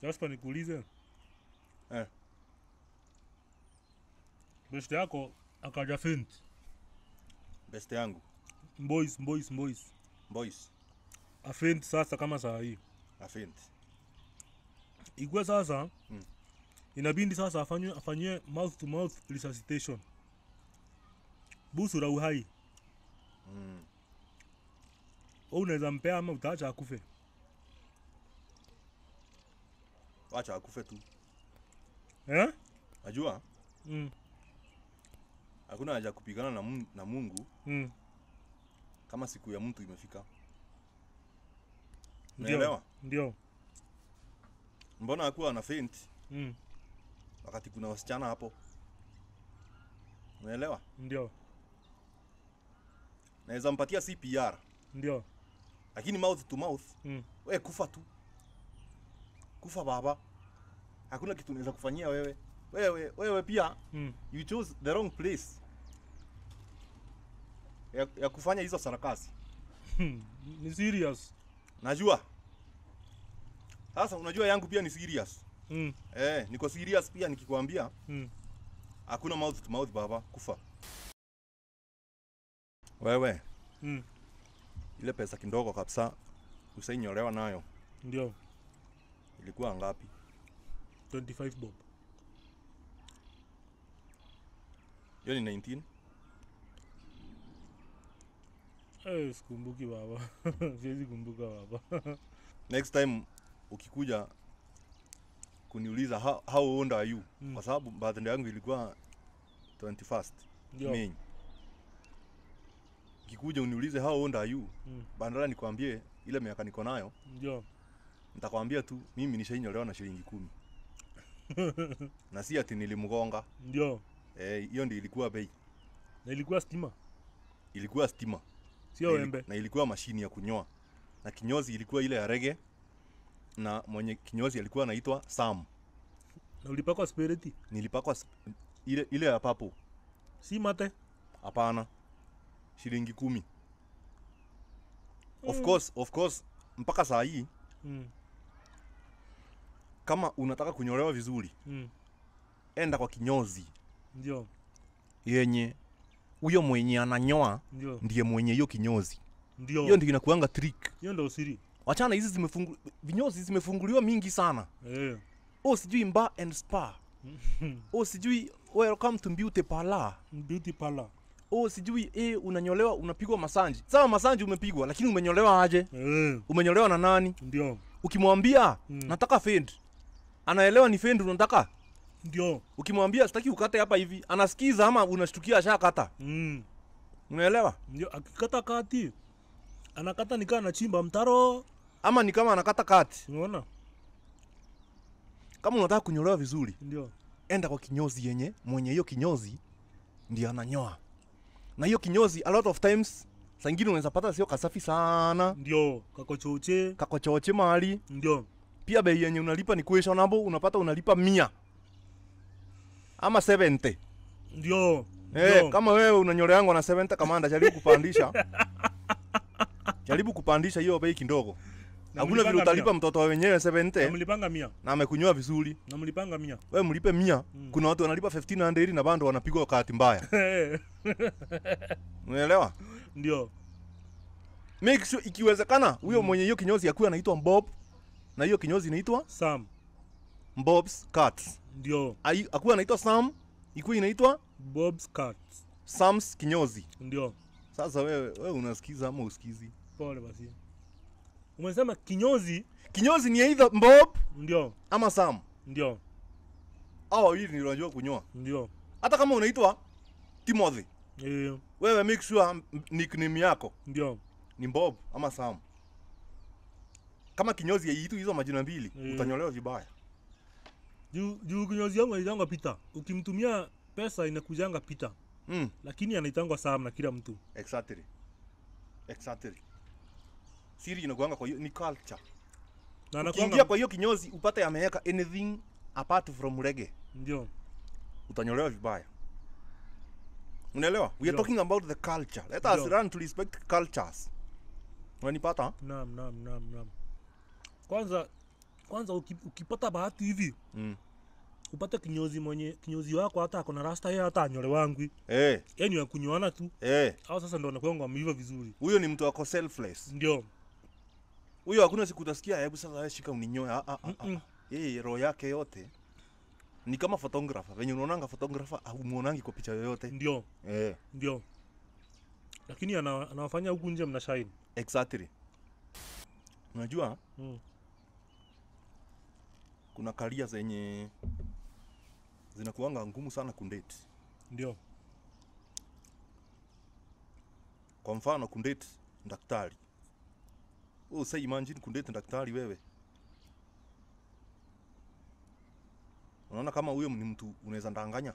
Jasper nikuulize. Best yako akaja faint. Best yangu. Boys. A faint sasa kama saa hii. A faint. Igwe sasa. Inabindi sasa afanywe mouth to mouth resuscitation. Busura uhai. Unaweza mpea ama utaacha akufe? Acha akufe tu. Najua? Hakuna haja kupigana na Mungu. Kama siku ya mtu imefika. Unaelewa? Ndio. Mbona hakuwa ana faint? Wakati kuna wasichana hapo. Unaelewa? Ndio. Naweza mpatia CPR. Ndio. Lakini mouth to mouth. Wewe kufa tu. Kufa baba. Hakuna kitu unaweza kufanyia wewe. Wewe pia you chose the wrong place. Ya kufanya hizo sarakasi. Ni serious. Najua. Sasa unajua yangu pia ni serious. Niko serious pia nikikwambia. Hakuna mouth to mouth baba, kufa. Wewe. Ile pesa kidogo kabisa usainyolewa nayo. Ndio. Ilikuwa ngapi? 25 bob. Hiyo ni 19. Sikumbuki baba. Siwezi kumbuka baba. Next time ukikuja kuniuliza how old are you? Kwa sababu birthday yangu ilikuwa 21st May. Ukikuja uniulize how old are you? Bandala nikwambie ile miaka niko nayo. Ndio. Nitakwambia tu mimi nishainyolewa na shilingi 10. Na si ati nilimgonga. Ndio. Hiyo ndio ilikuwa bei. Na ilikuwa stima. Ilikuwa stima. Sio wembe. Na ilikuwa mashini ya kunyoa. Na kinyozi ilikuwa ile ya rege. Na mwenye kinyozi alikuwa anaitwa Sam. Na ulipakwa spiriti? Nilipakwa ile ya papo. Si mate? Hapana. Shilingi 10. Of course mpaka saa hii. Kama unataka kunyolewa vizuri. Enda kwa kinyozi. Ndio. Yenye huyo mwenye ananyoa ndiye mwenye hiyo kinyozi. Ndio. Hiyo ndio inakuanga trick. Hiyo ndio siri. Wachana hizi vinyozi zimefunguliwa mingi sana. Sijui Mba and Spa. Sijui welcome to beauty parlor. Beauty parlor. Sijui unanyolewa unapigwa masanji. Sawa masanji umepigwa lakini umenyolewa aje? Umenyolewa na nani? Ndio. Ukimwambia nataka fade. Anaelewa ni fade unataka? Ndio. Ukimwambia sitaki ukate hapa hivi, anasikiza ama unashtukia ashakata? Unaelewa? Ndio, akikata kati. Anakata nikaa anachimba mtaro ama ni kama anakata kati. Unaona? Kama unataka kunyolewa vizuri, ndio enda kwa kinyozi yenye mwenye hiyo kinyozi ndiye ananyoa. Na hiyo kinyozi a lot of times saa nyingine unaweza pata sio kasafi sana. Ndio, kakochoche mahali. Ndio. Pia bei yenye unalipa ni questionable, unapata unalipa 100 ama 70. Ndio. Kama wewe unanyoleangwa na 70 kamanda, jaribu kupandisha. Jaribu kupandisha hiyo bei kidogo. Hakuna vile utalipa mtoto wa wenyewe 70. Namlipanga 100. Na amekunyoa vizuri. Namlipanga 100. Wewe mlipe 100. Kuna watu wanalipa 1500 na bando wanapigwa wakati mbaya. Unaelewa? Ndio. Make sure ikiwezekana huyo mwenye hiyo kinyozi yakuwa anaitwa Bob na hiyo kinyozi inaitwa Sam. Bob's Cuts. Ndio. Akuwa anaitwa Sam, ikuwa inaitwa Bob's Cuts. Sam's kinyozi. Ndio. Sasa wewe unasikiza ama usikizi? Pole basi. Umesema kinyozi? Kinyozi ni either Bob ndio ama Sam. Ndio. Hao hivi ndio wanajua kunyoa. Ndio. Hata kama unaitwa Timothy. Wewe make sure nickname yako ndio ni Bob ama Sam. Kama kinyozi yaitwa hizo majina mbili, utanyolewa vibaya. Juu kinyozi yangu inaitangwa Peter. Ukimtumia pesa inakujanga Peter. Lakini anaitangwa Sam na kila mtu. Exactly. Siri inakuanga kwa hiyo ni culture. Na anakuanga kwa hiyo kinyozi upate ameweka anything apart from reggae. Ndio. Utanyolewa vibaya. Unaelewa? We are talking about the culture. Let us learn to respect cultures. Unanipata? Naam. kwanza ukipata bahati hivi upate kinyozi wako hata akona rasta yeye hata anyole wangu yani ya kunyoana tu au sasa ndo anakuanga ameiva vizuri. Huyo ni mtu wako selfless. Ndio Huyo hakuna siku utasikia hebu sasa wewe shika uninyoe. Yeye roho yake yote ni kama photographer. Venye unaonanga photographer umuonangi kwa picha yoyote. Ndio ndio, lakini anawafanya huku nje mna shine. Exactly. Unajua kuna career zenye zinakuanga ngumu sana kundate. Ndio. Kwa mfano kundate daktari. Wewe say imagine kundate daktari wewe. Unaona kama huyo ni mtu unaweza ndanganya?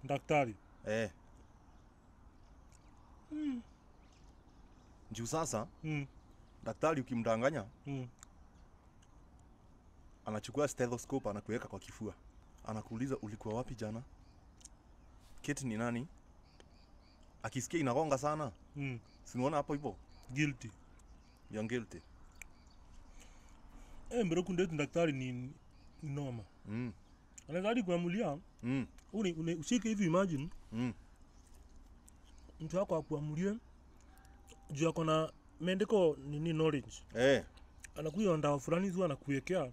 Daktari. Njoo sasa. Daktari ukimdanganya anachukua stethoscope anakuweka kwa kifua. Anakuuliza ulikuwa wapi jana? Keti ni nani? Akisikia inagonga sana. Si unaona hapo hivyo? Guilty. You're guilty. Mbona kundate daktari ni noma. Anaweza hadi kuamulia. Ushike hivi imagine. Mtu wako akuamulie. Juu yako na medical nini knowledge. Anakuja ndawa fulani zua anakuwekea.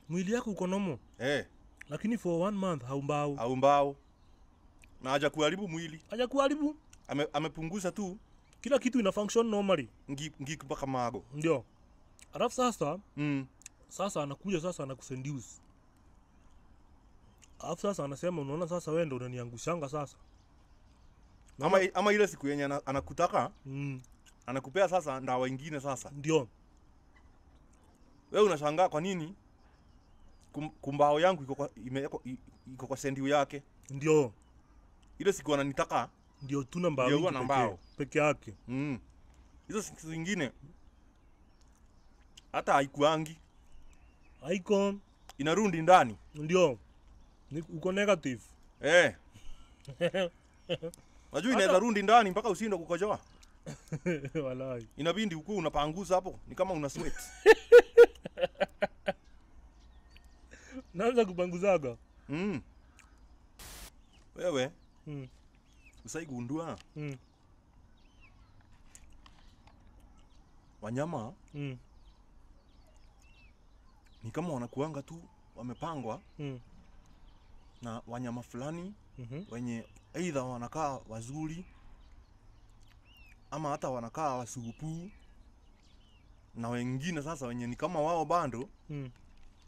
Mwili yako uko nomo. Lakini for 1 month haumbao. Na haja kuharibu mwili. Haja kuharibu. Amepunguza tu. Kila kitu ina function normally. Ngiki mpaka mago. Ndio. Alafu sasa sasa anakuja sasa anakuseduce. Alafu sasa anasema unaona sasa wewe ndio unaniangushanga sasa. Ama ile siku yenye anakutaka anakupea sasa ndawa nyingine sasa. Ndio. Wewe unashangaa kwa nini kumbao yangu iko kwa sendio yake. Ndio. Ile siku ananitaka ndio tuna mbao peke yake. Hizo siku zingine hata haikuangi. Icon inarundi ndani. Ndio. Uko negative. Unajua inaweza rundi ndani mpaka usindo kukojoa. Walai. Inabindi ukuu unapanguza hapo ni kama una sweat. Naanza kupanguzaga. Wewe usaigundua wanyama ni kama wanakuanga tu wamepangwa na wanyama fulani wenye either wanakaa wazuri ama hata wanakaa wasupu, na wengine sasa wenye ni kama wao bando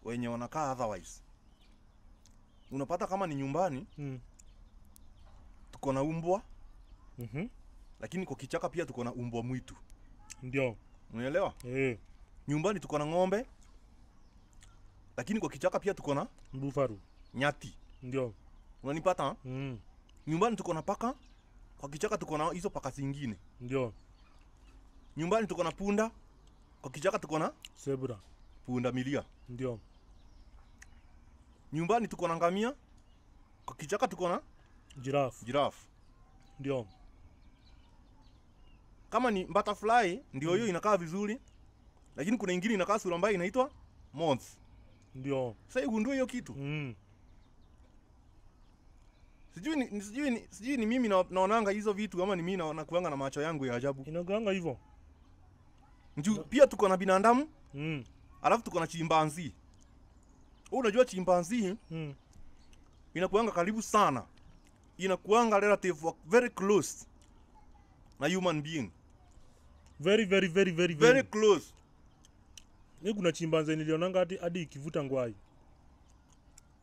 wenye wanakaa otherwise. Unapata kama ni nyumbani tuko na umbwa lakini kwa kichaka pia tuko na umbwa mwitu. Ndio. Unaelewa? Nyumbani tuko na ng'ombe lakini kwa kichaka pia tuko na bufaru, nyati. Ndio. Unanipata? Nyumbani tuko na paka, kwa kichaka tuko na hizo paka zingine. Ndio. Nyumbani tuko na punda, kwa kichaka tuko na zebra, punda milia. Ndio. Nyumbani tuko na ngamia, kwa kichaka tuko na giraffe. Ndio. Kama ni butterfly ndio hiyo inakaa vizuri, lakini kuna nyingine inakaa sura mbaya inaitwa moth. Ndio. Sasa ugundue hiyo kitu. Sijui ni mimi naonanga hizo vitu ama ni mimi nakuanga na macho yangu ya ajabu. Inakuanga hivyo. Pia tuko na binadamu. Alafu tuko na chimpanzee. Unajua chimpanzee inakuanga karibu sana. Inakuanga relative very close na human being. Very close. Ni kuna chimpanzee nilionanga hadi ikivuta ngwai.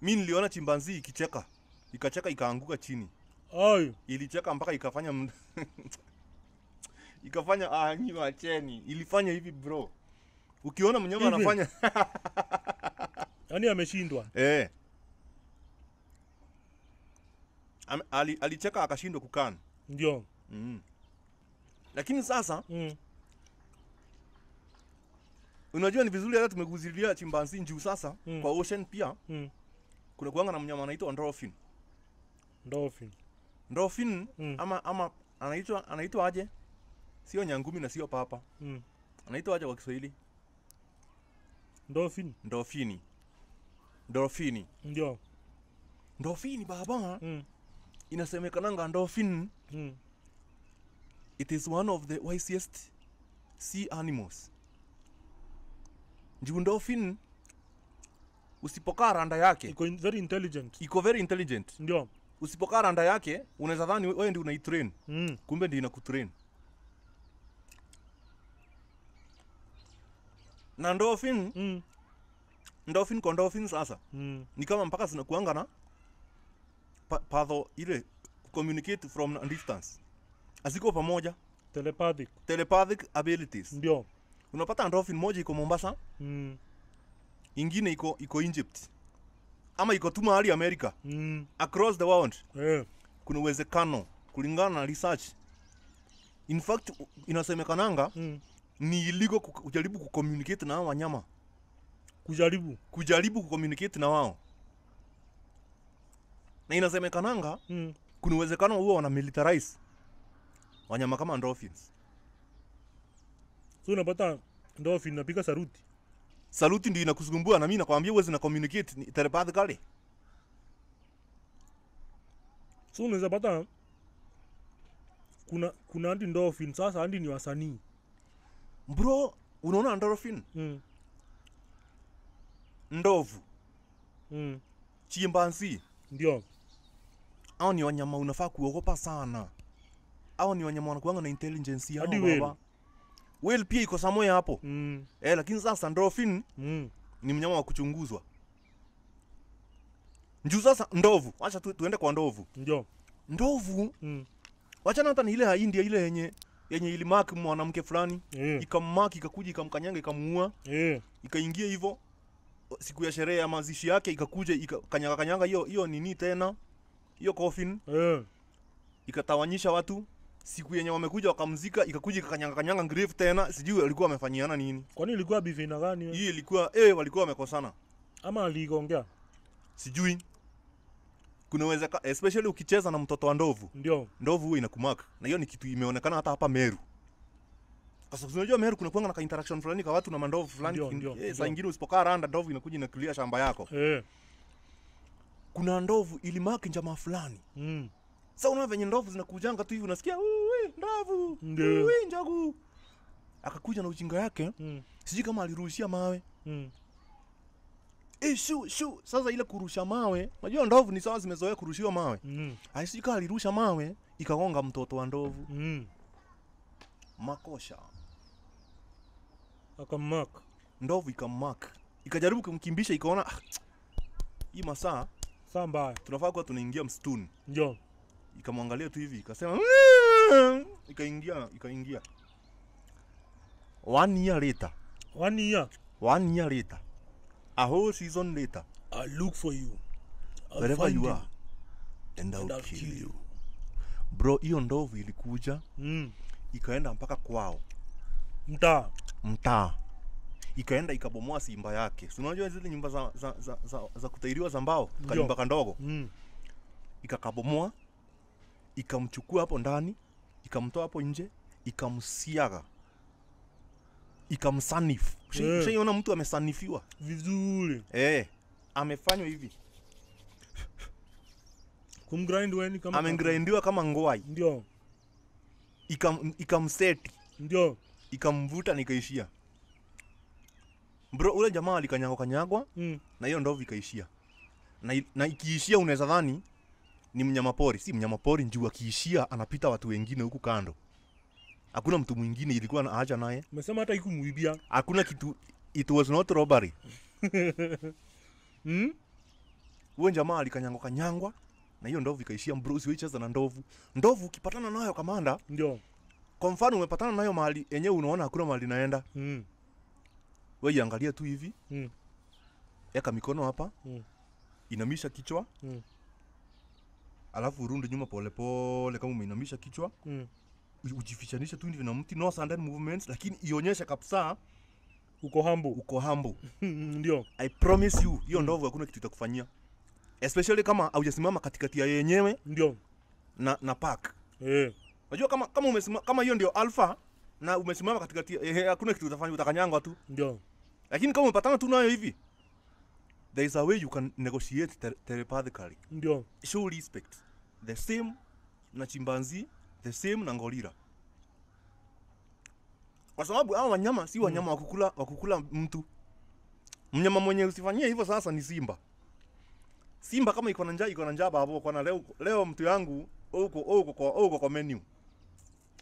Mimi niliona chimpanzee ikicheka. Ikacheka ikaanguka chini. Ilicheka mpaka ikafanya ikafanya nyi wacheni. Ilifanya hivi bro. Ukiona mnyama anafanya yani ameshindwa. Alicheka akashindwa kukana. Ndio. Lakini sasa unajua ni vizuri hata tumeguzilia chimpanzee juu sasa kwa ocean pia kuna kuanga na mnyama anaitwa dolphin. Ama anaitwa aje? Sio nyangumi na sio papa. Anaitwa aje kwa Kiswahili? Dolphini. Ndio. Dolphini baba. Inasemekananga dolphin. It is one of the wisest sea animals. Juu dolphin usipokaa randa yake iko very intelligent. Ndio. Usipokaa randa yake unaweza dhani wewe ndio unaitrain. Kumbe ndio inakutrain. Na dolphin kwa dolphin sasa ni kama mpaka zinakuanga na patho ile communicate from a distance. Aziko pamoja, telepathic abilities. Ndio. Unapata dolphin moja iko Mombasa, ingine iko Egypt, ama iko tu mahali America, across the world. Kuna uwezekano kulingana na research. In fact inasemekananga ni illegal kujaribu kucommunicate na wanyama. Kujaribu kucommunicate na wao. Na inasemekananga kuna uwezekano huo wana militarize wanyama kama dolphins. So unapata dolphin napiga saluti ndio inakusumbua, na mimi nakwambia uweze na communicate telepathically. So unaweza pata kuna hadi dolphin sasa hadi ni wasanii. Bro, unaona dolphin? Ndovu. Chimpanzee. Ndio. Hao ni wanyama unafaa kuogopa sana. Hao ni wanyama wanakuanga na intelligence yao baba. Whale pia iko somewhere hapo. Lakini sasa dolphin ni mnyama wa kuchunguzwa. Njoo sasa ndovu. Acha tuende kwa ndovu. Ndio. Ndovu. Wacha hata ni ile ya India ile yenye ilimark mwanamke fulani, ikammark ikakuja ikamkanyanga ikamuua. Ikaingia hivyo siku ya sherehe ya mazishi yake, ikakuja ikakanyanga hiyo nini tena? Hiyo coffin. Ikatawanyisha watu. Siku yenye wamekuja wakamzika, ikakuja ikakanyanga grave tena. Sijui alikuwa amefanyiana nini. Kwani ilikuwa bivina gani? Hii ilikuwa walikuwa wamekosana. Ama aliongea. Sijui. Kuna uwezekano especially ukicheza na mtoto wa ndovu. Ndio. Ndovu huwa inakumaka. Na hiyo ni kitu imeonekana hata hapa Meru. Kwa sababu unajua Meru kuna kuanga na interaction fulani kwa watu na mandovu fulani. Saa nyingine usipokaa randa ndovu inakuja na clear shamba yako. Kuna ndovu ilimaki jamaa fulani. Sasa unaona venye ndovu zinakujanga tu hivi unasikia ndovu. Njogu. Akakuja na ujinga yake. Sijui kama alirushia mawe. Shu. Sasa ile kurusha mawe, unajua ndovu ni sawa zimezoea kurushiwa mawe. Aisika alirusha mawe ikagonga mtoto wa ndovu. Makosha. Akamaka. Ndovu ikamaka. Ikajaribu kumkimbisha ikaona hii masaa mbaya. Tunafaa kuwa tunaingia msituni. Ndio. Ikamwangalia tu hivi ikasema ikaingia. 1 year later. 1 year later. A whole season later. I look for you. Wherever you are. And I'll kill you. Bro, hiyo ndovu ilikuja. Ikaenda mpaka kwao. Mtaa. Ikaenda ikabomoa simba yake. Si unajua zile nyumba za kutairiwa za mbao, kanyumba kandogo. Ikakabomoa. Ikamchukua hapo ndani, ikamtoa hapo nje, ikamsiaga. Ikamsanifu. Ushaiona mtu amesanifiwa vizuri? Amefanywa hivi. Kumgrind weni kama amengrindiwa kama ngwai. Ndio. Ikamseti. Ndio. Ikamvuta nikaishia. Bro, ule jamaa alikanyagwa na hiyo ndovu ikaishia. Na ikiishia unaweza dhani ni mnyama pori. Si mnyama pori, njua kiishia anapita watu wengine huku kando. Hakuna mtu mwingine ilikuwa na haja naye. Umesema hata ikumuibia. Hakuna kitu, it was not robbery. Uwe jamaa alikanyangwa na hiyo ndovu ikaishia. Bro, usiwecheza na ndovu. Ndovu ukipatana nayo kamanda. Ndio. Kwa mfano umepatana nayo mahali yenyewe unaona hakuna mahali naenda. Wewe angalia tu hivi. Eka mikono hapa. Inamisha kichwa. Alafu urudi nyuma pole kama umeinamisha kichwa. Ujifichanisha tu hivi na mti, no sudden movements, lakini ionyesha kabisa uko humble. Ndio. I promise you, hiyo ndovu hakuna kitu itakufanyia. Especially kama haujasimama katikati ya yenyewe. Ndio. Na park. Unajua kama umesimama kama hiyo ndio alpha na umesimama katikati hakuna kitu utafanya, utakanyangwa tu. Ndio. Lakini kama umepatana tu nayo hivi, there is a way you can negotiate telepathically. Ndio. Show respect. The same na chimpanzee, the same na gorilla. Kwa sababu hao wanyama si wanyama wa kukula mtu. Mnyama mwenye usifanyie hivyo sasa ni simba. Simba kama iko na njaa babo, kwa leo mtu yangu uko kwa menu.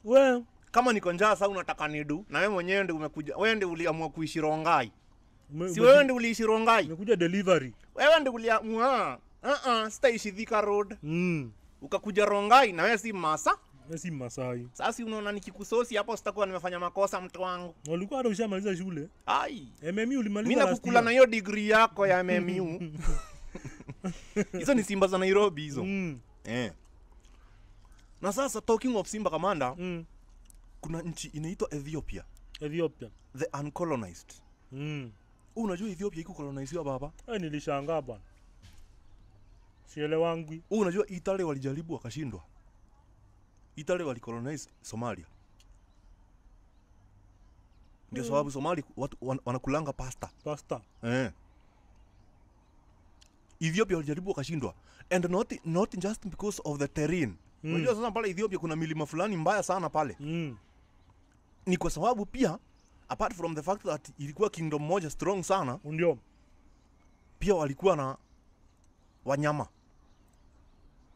Wewe kama niko njaa sasa unataka nidu na wewe mwenyewe ndio umekuja. Wewe ndio uliamua kuishi Rongai. Si wewe ndio uliishi Rongai. Umekuja delivery. Wewe ndio uliamua sitaishi Thika Road. Ukakuja Rongai na wewe si Masa. Wewe si Masai. Sasa unaona nikikusosi hapo sitakuwa nimefanya makosa mtu wangu. Ulikuwa hata ushamaliza shule? Ai. MMU ulimaliza. Mimi nakukula na hiyo degree yako ya MMU. Hizo ni simba za Nairobi hizo. Na sasa talking of Simba Kamanda, kuna nchi inaitwa Ethiopia. The uncolonized. Unajua Ethiopia iko colonized baba? Nilishangaa bwana. Sielewangi. Unajua Italy walijaribu wakashindwa. Italy walicolonize Somalia. Ndio sababu Somali watu wanakulanga pasta. Ethiopia walijaribu wakashindwa. And not just because of the terrain. Unajua sasa pale Ethiopia kuna milima fulani mbaya sana pale. Ni kwa sababu pia apart from the fact that ilikuwa kingdom moja strong sana, ndio pia walikuwa na wanyama.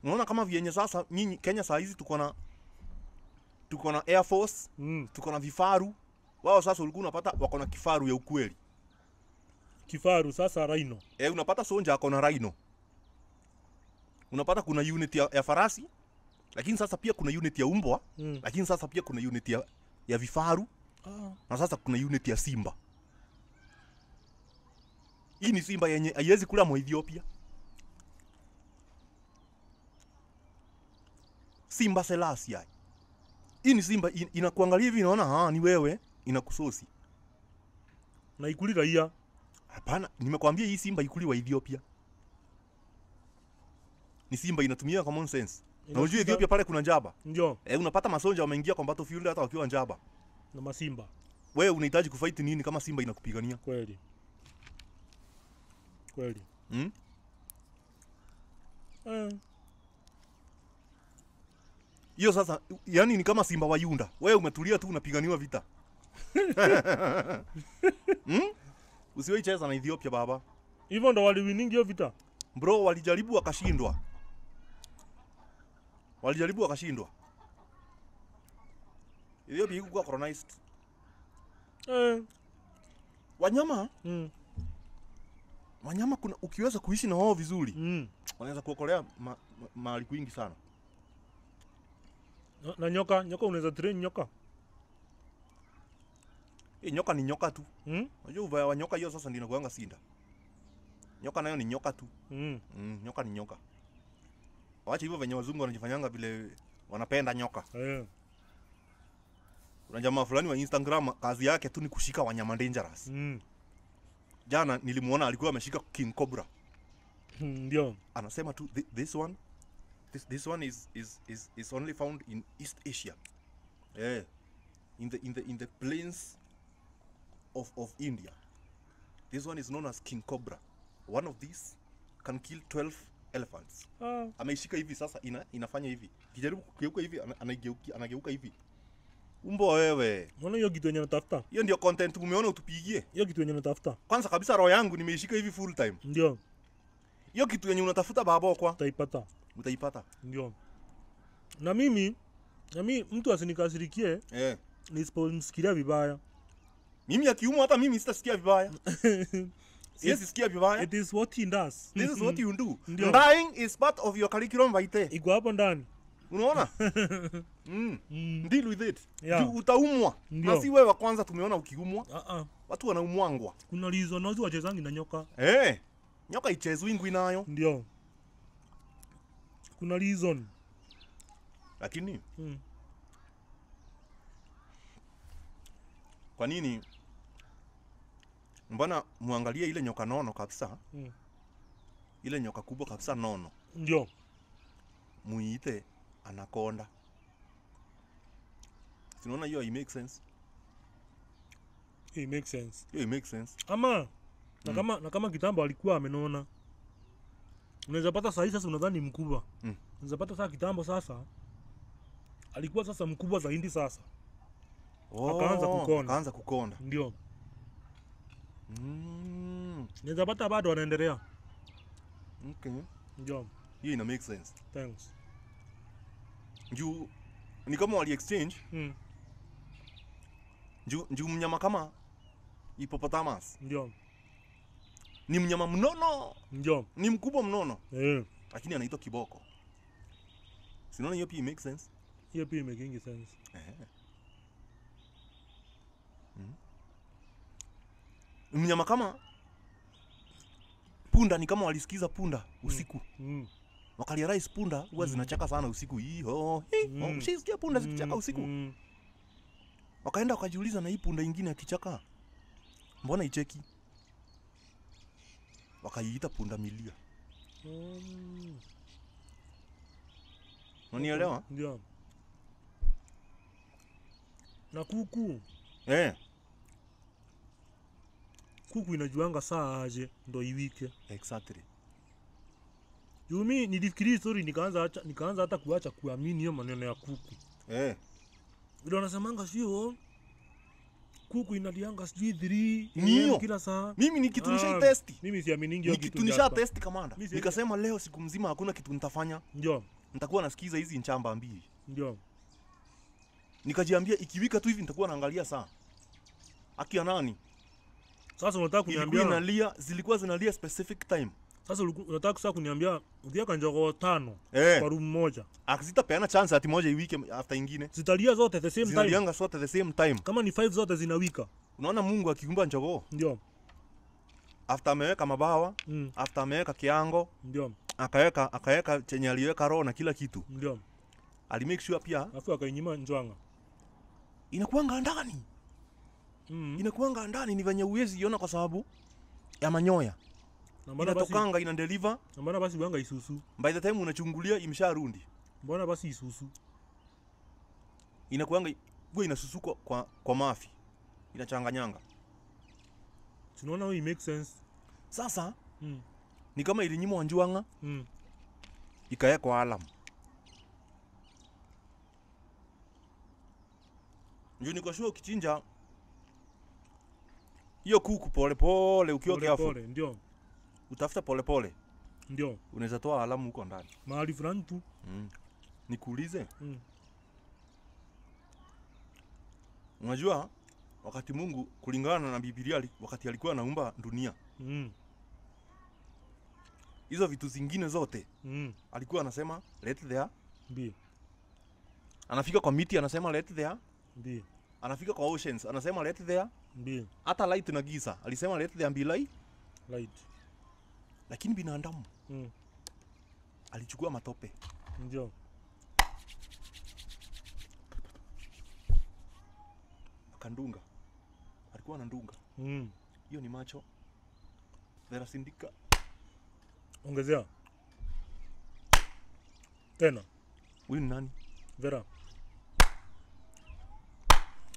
Unaona kama vyenye sasa nyinyi Kenya saa hizi tuko na Air Force, tuko na vifaru. Wao sasa ulikuwa unapata wako na kifaru ya ukweli. Kifaru sasa rhino. Unapata Sonja ako na rhino. Unapata kuna unit ya farasi, lakini sasa pia kuna unit ya umbwa, lakini sasa pia kuna unit ya vifaru. Na sasa kuna unit ya simba. Hii ni simba yenye haiwezi kula mwa Ethiopia. Simba Selassie. Hii ni simba inakuangalia hivi inaona ni wewe, inakusosi. Na ikuli raia. Hapana, nimekwambia hii simba ikuli wa Ethiopia. Ni simba inatumia common sense. Na unajua Ethiopia pale kuna njaba. Ndio. Unapata masonja wameingia kwa battlefield hata wakiwa njaba. Na masimba. Wewe unahitaji kufight nini kama simba inakupigania? Kweli. Hiyo sasa yani ni kama simba wa Yunda. Wewe umetulia tu unapiganiwa vita. Usiwe cheza na Ethiopia baba. Hivyo ndo waliwinning hiyo vita. Bro, walijaribu wakashindwa. Ethiopia iko colonized. Wanyama? Wanyama kuna ukiweza kuishi na wao vizuri. Wanaweza kuokolea mahali kwingi sana. Na nyoka unaweza train nyoka. Nyoka ni nyoka tu. Unajua uvaya wa nyoka hiyo sasa ndio inakuanga sinda. Nyoka nayo ni nyoka tu. Nyoka ni nyoka. Waache hivyo venye wazungu wanajifanyanga vile wanapenda nyoka. Kuna jamaa fulani wa Instagram kazi yake tu ni kushika wanyama dangerous. Jana nilimuona alikuwa ameshika king cobra. Ndio. Anasema tu this one is only found in East Asia. In the plains of India. This one is known as king cobra. One of these can kill 12 elephants. Ameishika hivi sasa inafanya hivi. Kijaribu kugeuka hivi anageuka hivi. Umbo wewe. Unaona hiyo kitu yenye natafuta? Hiyo ndio content umeona utupigie. Hiyo kitu yenye natafuta. Kwanza kabisa roho yangu nimeishika hivi full time. Ndio. Hiyo kitu yenye unatafuta baba kwa utaipata. Ndio. Na mimi mtu asinikasirikie. Nisipomsikia vibaya. Mimi akiumwa hata mimi sitasikia vibaya. Siwezi sikia vibaya. It is what he does. This is what you do. Dying is part of your curriculum vitae. Iko hapo ndani. Unaona? Deal with it. Utaumwa. Na si wewe wa kwanza tumeona ukiumwa. Watu wanaumwangwa. Kuna reason watu wachezangi na nyoka. Nyoka ichezwi ngwi nayo. Ndio. Kuna reason. Lakini kwa nini mbona muangalie ile nyoka nono kabisa? Ile nyoka kubwa kabisa nono. Ndio. Muite anaconda. Tunaona hiyo it makes sense. It makes sense. It makes sense. Ama na kama kitambo alikuwa amenona. Unaweza pata sasa unadhani mkubwa. Unaweza pata sasa kitambo sasa alikuwa sasa mkubwa zaidi sasa. Akaanza kukonda. Ndio. Unaweza pata bado anaendelea. Okay. Ndio. Hiyo ina make sense. Thanks. Juu ni kama wali exchange. Juu mnyama kama hippopotamus. Ndio. Ni mnyama mnono. Ndio. Ni mkubwa mnono. Lakini anaitwa kiboko. Sinaona hiyo pia make sense. Hiyo pia making sense. Mnyama kama punda ni kama walisikiza punda usiku. Wakarealize punda huwa zinachaka sana usiku. Mshisikia punda zikichaka usiku. Wakaenda wakajiuliza na hii punda nyingine akichaka mbona icheki? Wakaiita punda milia. Unanielewa? Ndio. Na kuku. Kuku inajuanga saa aje ndo iwike. Exactly. Yumi nilifikiri story nikaanza hata kuacha kuamini hiyo maneno ya kuku. Ndio nasemanga sio kuku inalianga sijui 3 kila saa. Mimi ni kitu nisha test. Mimi siaminingi hiyo kitu. Nisha test kamanda. Nikasema leo siku mzima hakuna kitu nitafanya. Ndio. Nitakuwa nasikiza hizi nchamba mbili. Ndio. Nikajiambia ikiwika tu hivi nitakuwa naangalia saa. Akia nani? Sasa unataka kuniambia zilikuwa zinalia specific time. Sasa unataka sasa kuniambia ukiweka njogoo 5 kwa room moja. Akizitapeana chance ati moja iwike after ingine. Zitalia zote the same time. Zinalianga zote the same time. Kama ni 5 zote zinawika. Unaona Mungu akiumba njogoo? Ndio. After ameweka mabawa, after ameweka kiango, ndio. Akaweka chenye aliweka roho na kila kitu. Ndio. Ali make sure pia afu akainyima njwanga. Inakuanga ndani. Inakuanga ndani ni venye uwezi iona kwa sababu ya manyoya. Inatokanga ina deliver. Mbona basi wanga isusu? By the time unachungulia imesharundi. Mbona basi isusu? Inakuanga huwa inasusu kwa mafi. Inachanganyanga. Tunaona hii make sense. Sasa ni kama ilinyimwa njwanga. Ikawekwa alarm. Ndio niko sure ukichinja hiyo kuku pole pole ukiwa careful. Ndio. Utafuta pole pole. Ndio. Unaweza toa alamu huko ndani. Mahali fulani tu. Nikuulize. Unajua wakati Mungu kulingana na Biblia wakati alikuwa anaumba dunia. Hizo vitu zingine zote. Alikuwa anasema let there be. Anafika kwa miti anasema let there be. Anafika kwa oceans anasema let there be. Hata light na giza alisema let there be light. Lakini binadamu alichukua matope. Ndio. Akandunga. Alikuwa anandunga. Hiyo ni macho. Vera sindika. Ongezea. Tena. Huyu ni nani? Vera.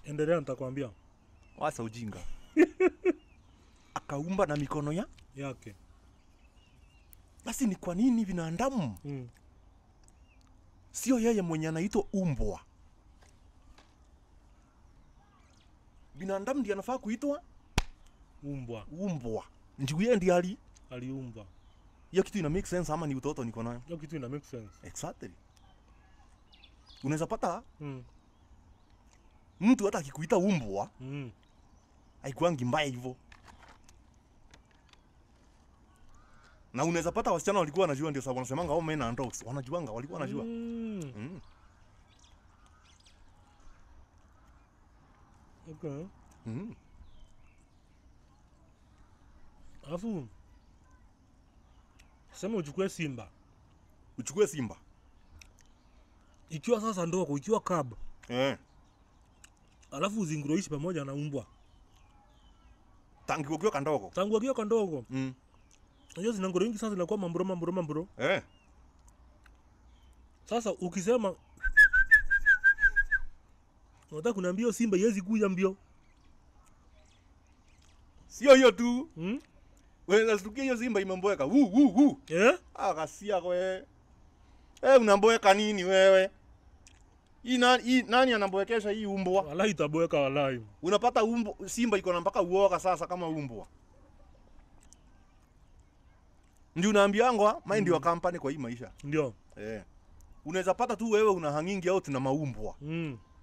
Endelea nitakwambia. Wasa ujinga. Akaumba na mikono yake. Basi ni kwa nini binadamu? Sio yeye mwenye anaitwa umbwa. Binadamu ndiye anafaa kuitwa umbwa. Ndio yeye ndiye aliumba. Hiyo kitu ina make sense ama ni utoto niko nayo? Hiyo kitu ina make sense. Exactly. Unaweza pata mtu hata akikuita umbwa haikuangi mbaya hivyo. Na unaweza pata wasichana walikuwa wanajua ndio sababu wanasemanga hao men and dogs. Wanajuanga walikuwa wanajua. Okay. Afu sema uchukue simba. Ikiwa sasa ndogo, ikiwa cub. Alafu uzinguroishi pamoja na umbwa. Tangu ukiwa kandogo. Unajua zinangoro nyingi sasa zinakuwa mambro. Sasa ukisema unataka kuniambia simba yezi kuja mbio. Sio hiyo tu. Wewe unasikia hiyo simba imemboeka. Akasia wewe. Unamboeka nini wewe? Nani anamboekesha hii umbwa? Wallahi itaboeka wallahi. Unapata simba iko na mpaka uoga sasa kama umbwa. Ndio naambiangwa mind your company kwa hii maisha. Ndio. Unaweza pata tu wewe una hangingi out na maumbwa.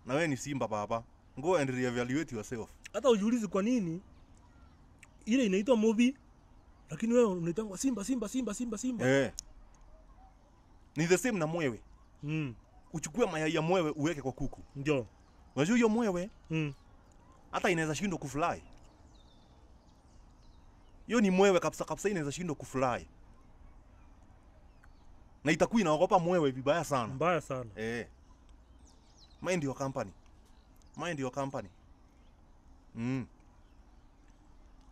Na wewe ni simba baba. Go and reevaluate yourself. Hata ujiulize kwa nini ile inaitwa movie lakini wewe unaitangwa simba. Ni the same na mwewe. Uchukue mayai ya mwewe uweke kwa kuku. Ndio. Unajua hiyo mwewe? Hata inaweza shindwa kufly. Hiyo ni mwewe kabisa inaweza shindwa kufly. Na itakuwa inaogopa mwewe vibaya sana. Mbaya sana. Mind your company. Mind your company.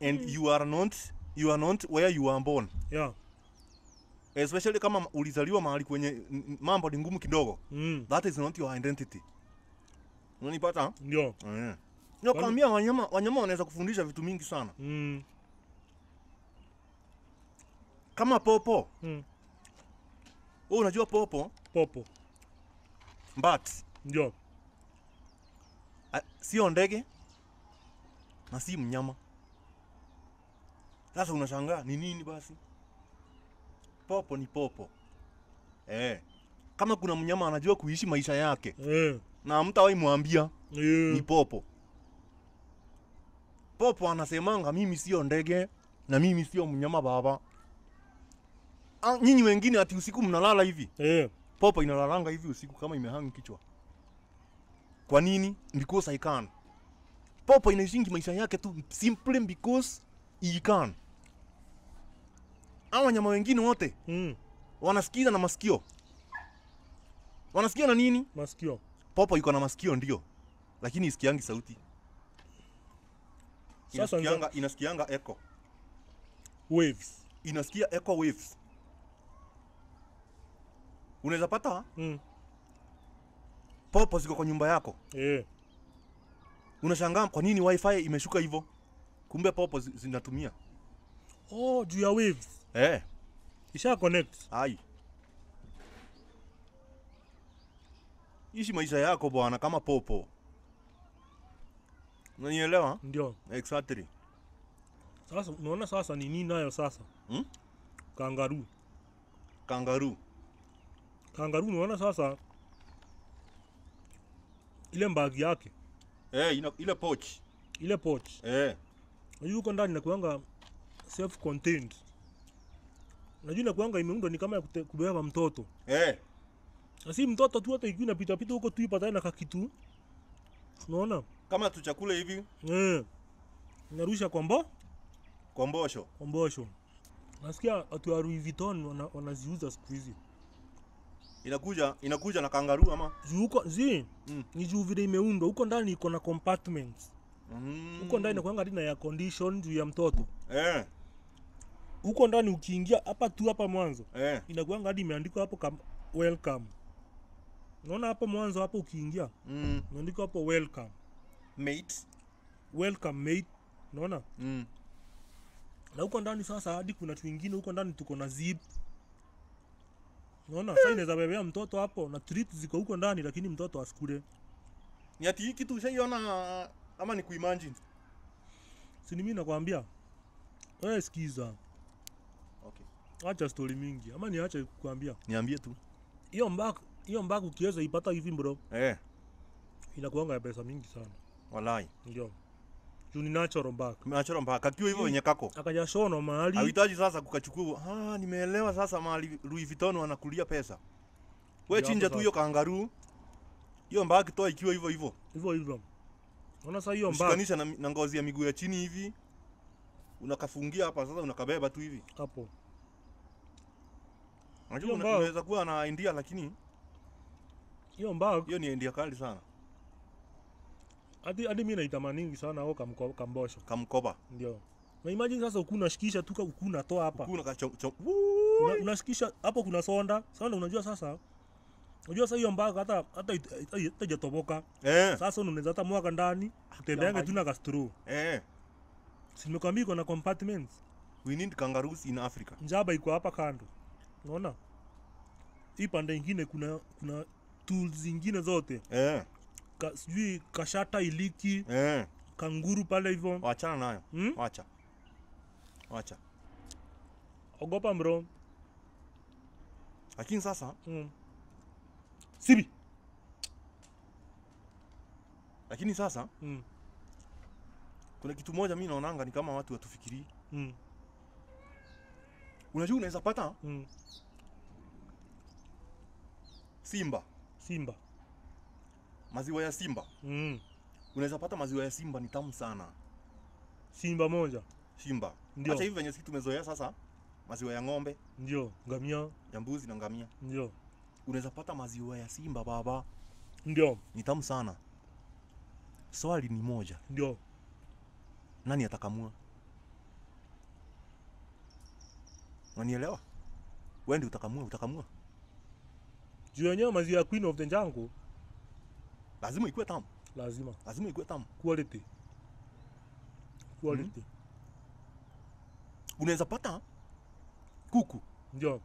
And you are not where you are born. Yeah. Especially kama ulizaliwa mahali kwenye mambo ni ngumu kidogo. That is not your identity. Unanipata? Ndio. Nakwambia wanyama wanaweza kufundisha vitu mingi sana. Kama popo. Wewe unajua popo? Popo. But ndio. Sio ndege na si mnyama. Sasa unashangaa ni nini basi? Popo ni popo. Kama kuna mnyama anajua kuishi maisha yake. Na mtawahi mwambia ni popo. Popo anasemanga mimi sio ndege na mimi sio mnyama baba. Nyinyi wengine ati usiku mnalala hivi. Popo inalalanga hivi usiku kama imehangi kichwa. Kwa nini? Because I can. Popo inaishi maisha yake tu simply because he can. Hawa wanyama wengine wote wanasikiza na masikio. Wanasikia na nini? Masikio. Popo iko na masikio ndio, lakini isikiangi sauti. Inasikianga echo waves. Inasikia echo waves. Unaweza pata? Popo ziko kwa nyumba yako. Unashangaa kwa nini wifi imeshuka hivyo? Kumbe popo zinatumia. Juu ya waves. Isha connect. Ishi maisha yako bwana kama popo. Unanielewa? Ndio. Exactly. Sasa unaona sasa ni nini nayo sasa? Kangaroo. Kangaroo unaona sasa ile mbagi yake. Ile pouch. Yuko ndani na kuanga self contained. Unajua na kuanga imeundwa ni kama ya kubeba mtoto. Na si mtoto tu hata ikiwa inapita huko tu ipata na kakitu. Unaona? Kama tu chakula hivi. Inarusha kombosho. Nasikia watu wa Louis Vuitton wanaziuza siku hizi. Inakuja na kangaroo ama? Huko ni juu vile imeundwa. Huko ndani iko na compartments. Huko ndani na kuanga ya condition juu ya mtoto. Huko ndani ukiingia hapa mwanzo. Inakuanga hadi imeandikwa hapo welcome. Unaona hapo mwanzo hapo ukiingia. Imeandikwa hapo welcome. Mate. Welcome mate. Unaona? Na huko ndani sasa hadi kuna watu wengine huko ndani tuko na zip. Unaona? Sasa inaweza bebea mtoto hapo na treat ziko huko ndani lakini mtoto asikule. Ni ati hiki tu ushaiona ama ni kuimagine? Si mimi nakwambia. Wewe sikiza. Okay. Acha story mingi. Ama niache kukuambia. Niambie tu. Hiyo mbag ukiweza ipata hivi bro. Inakuanga ya pesa mingi sana. Wallahi. Ndio. Juu ni natural mbag. Kakiwa hivyo wenye kako. Akajashona mahali. Hauhitaji sasa kukachukua. Nimeelewa sasa mahali Louis Vuitton wanakulia pesa. Wewe chinja tu hiyo kangaroo. Hiyo mbag toa ikiwa hivyo. Hivyo. Unaona sasa hiyo mbag. Shikanisha na ngozi ya miguu ya chini hivi. Unakafungia hapa sasa unakabeba tu hivi. Hapo. Unajua unaweza kuwa na India lakini hiyo mbag hiyo ni India kali sana. Hadi mimi naitamaningi sana au kambosho. Kamkoba. Ndio. Na imagine sasa ukuna shikisha tu ukuna toa hapa. Ukuna Unashikisha hapo kuna sonda. Sonda unajua sasa. Unajua sasa hiyo mbag hata haijatoboka. Sasa unaweza hata mwaka ndani utendeange tu na kastro. Si nimekwambia iko na compartments. We need kangaroos in Africa. Njaba iko hapa kando. Unaona? Hii pande nyingine kuna tools zingine zote. Sijui kashata iliki. Kanguru pale hivyo. Wachana nayo. Wacha. Ogopa bro. Lakini sasa Sibi. Lakini sasa kuna kitu moja mimi naonanga ni kama watu watufikiri. Unajua unaweza pata Simba. Maziwa ya Simba. Unaweza pata maziwa ya Simba ni tamu sana. Simba moja. Acha hivi venye sisi tumezoea sasa maziwa ya ng'ombe. Ndio, ngamia, ya mbuzi na ngamia. Ndio. Unaweza pata maziwa ya Simba baba. Ndio. Ni tamu sana. Swali ni moja. Ndio. Nani atakamua? Unanielewa? Wewe ndio utakamua. Juu yenyewe maziwa ya Queen of the Jungle lazima ikuwe tamu. Lazima ikuwe tamu. Quality. Unaweza pata kuku. Ndio.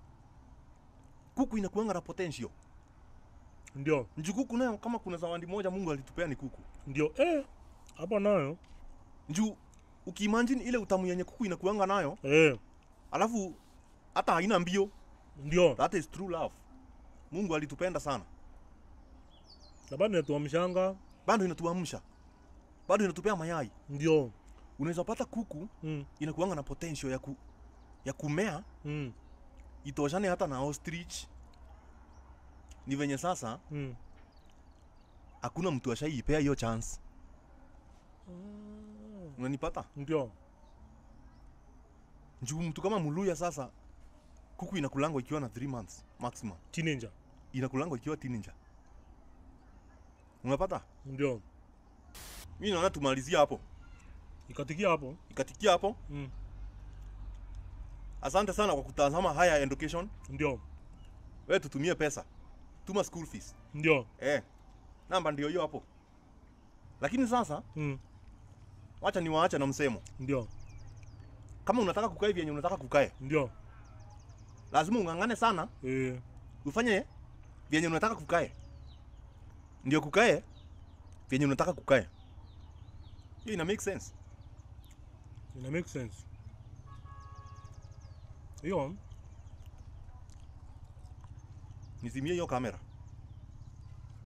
Kuku inakuanga na potential. Ndio. Kuku nayo kama kuna zawadi moja Mungu alitupea ni kuku. Ndio. Hapa nayo. Ukiimagine ile utamu yenye kuku inakuanga nayo. Alafu hata haina mbio. Ndio. That is true love. Mungu alitupenda sana. Na bado inatuamshanga. Bado inatuamsha. Bado inatupea mayai. Ndio. Unaweza pata kuku inakuanga na potential ya kumea. Itoshane hata na ostrich. Ni venye sasa hakuna mtu ashaipea hiyo chance. Unanipata? Ndio. Mtu kama Muluya sasa kuku inakulangwa ikiwa na 3 months maximum. Teenager. Inakulangwa ikiwa teenager. Unapata? Ndio. Mimi naona tumalizia hapo. Ikatikia hapo. Asante sana kwa kutazama Higher Education. Ndio. Wewe tutumie pesa. Tuma school fees. Ndio. Namba ndio hiyo hapo. Lakini sasa wacha niwaache na msemo. Ndio. Kama unataka kukaa hivi yenye unataka kukae. Ndio. Lazima ungangane sana. Ufanye vyenye unataka kukae. Ndio kukae vyenye unataka kukae. Hiyo ina make sense. Hiyo. Nizimie hiyo kamera.